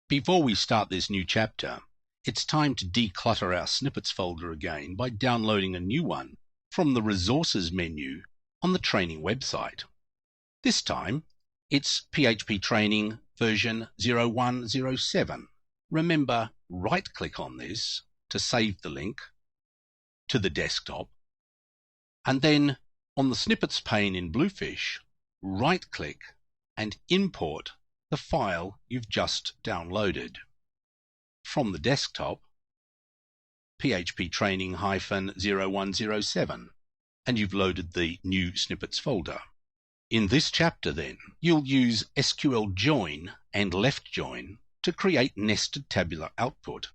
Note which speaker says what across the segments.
Speaker 1: Before we start this new chapter, it's time to declutter our snippets folder again by downloading a new one from the Resources menu on the training website. This time, it's PHP Training version 0107. Remember, right-click on this to save the link to the desktop, and then on the Snippets pane in Bluefish, right-click and import the file you've just downloaded. From the desktop, PHP Training -0107, and you've loaded the new snippets folder. In this chapter then, you'll use SQL join and left join to create nested tabular output.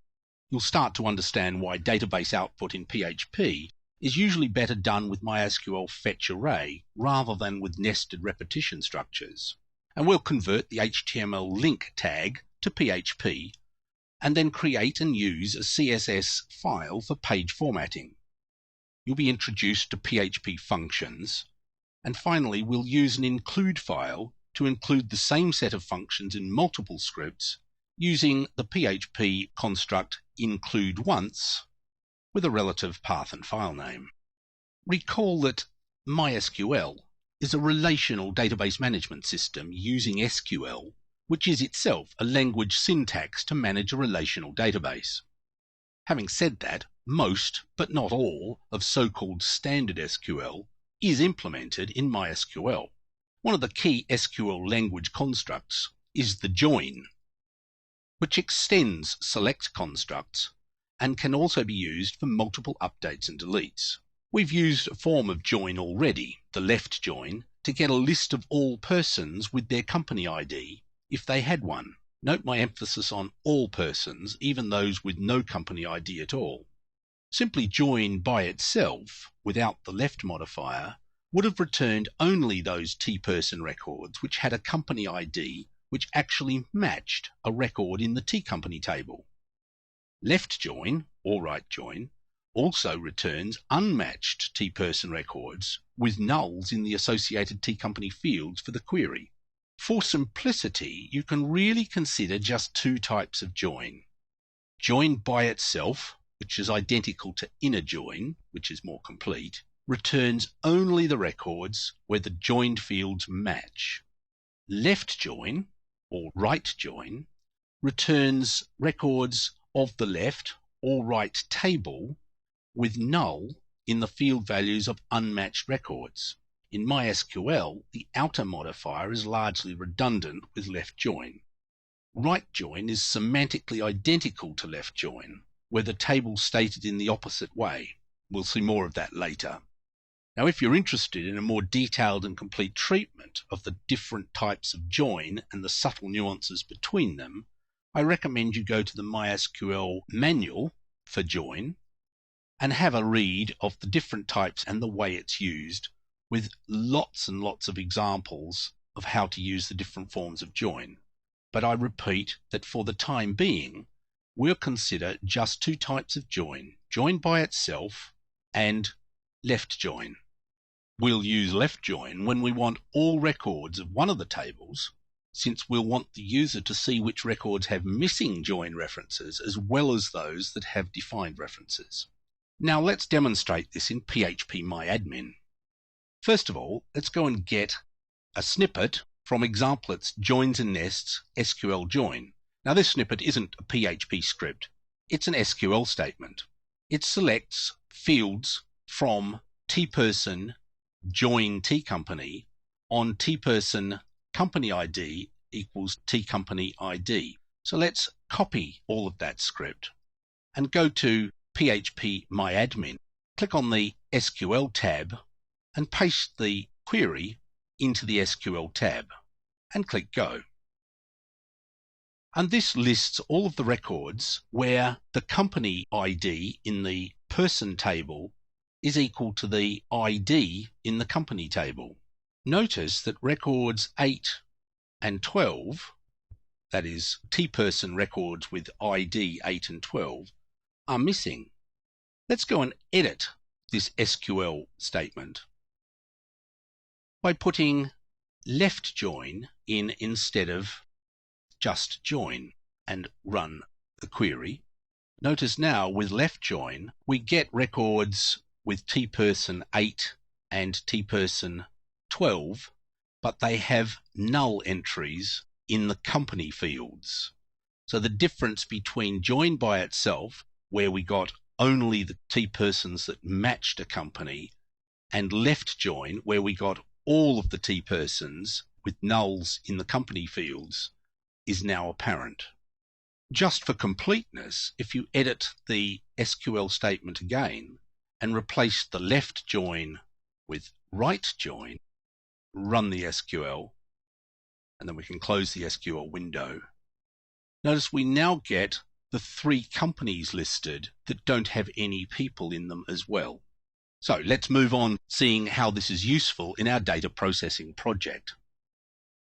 Speaker 1: You'll start to understand why database output in PHP is usually better done with MySQL fetch array rather than with nested repetition structures. And we'll convert the HTML link tag to PHP and then create and use a CSS file for page formatting. You'll be introduced to PHP functions, and finally we'll use an include file to include the same set of functions in multiple scripts using the PHP construct include once with a relative path and file name. Recall that MySQL is a relational database management system using SQL, which is itself a language syntax to manage a relational database. Having said that, most, but not all, of so-called standard SQL is implemented in MySQL. One of the key SQL language constructs is the join, which extends select constructs and can also be used for multiple updates and deletes. We've used a form of join already, the left join, to get a list of all persons with their company ID if they had one. Note my emphasis on all persons, even those with no company ID at all. Simply join by itself, without the left modifier, would have returned only those T-person records which had a company ID which actually matched a record in the T-company table. Left join, or right join, also returns unmatched T-person records with nulls in the associated T-company fields for the query. For simplicity, you can really consider just two types of join. Join by itself, which is identical to inner join, which is more complete, returns only the records where the joined fields match. Left join, or right join, returns records of the left or right table with null in the field values of unmatched records. In MySQL, the outer modifier is largely redundant with left join. Right join is semantically identical to left join, where the table's stated in the opposite way. We'll see more of that later. Now, if you're interested in a more detailed and complete treatment of the different types of join and the subtle nuances between them, I recommend you go to the MySQL manual for join and have a read of the different types and the way it's used, with lots and lots of examples of how to use the different forms of join. But I repeat that for the time being, we'll consider just two types of join, join by itself and left join. We'll use left join when we want all records of one of the tables, since we'll want the user to see which records have missing join references as well as those that have defined references. Now let's demonstrate this in PHP MyAdmin. First of all, let's go and get a snippet from examplet's joins and nests SQL join. Now this snippet isn't a PHP script, it's an SQL statement. It selects fields from T-person join T-company on T-person company ID equals T-company ID. So let's copy all of that script and go to PHP MyAdmin, click on the SQL tab and paste the query into the SQL tab and click Go. And this lists all of the records where the company ID in the person table is equal to the ID in the company table. Notice that records 8 and 12, that is T-person records with ID 8 and 12, are missing. Let's go and edit this SQL statement by putting left join in instead of just join. and run the query, notice now with left join, we get records with tperson 8 and tperson 12, but they have null entries in the company fields. So the difference between join by itself, where we got only the tpersons that matched a company, and left join, where we got all of the tpersons with nulls in the company fields, is now apparent. Just for completeness, if you edit the SQL statement again and replace the left join with right join, run the SQL, and then we can close the SQL window, notice we now get the 3 companies listed that don't have any people in them as well. So let's move on seeing how this is useful in our data processing project.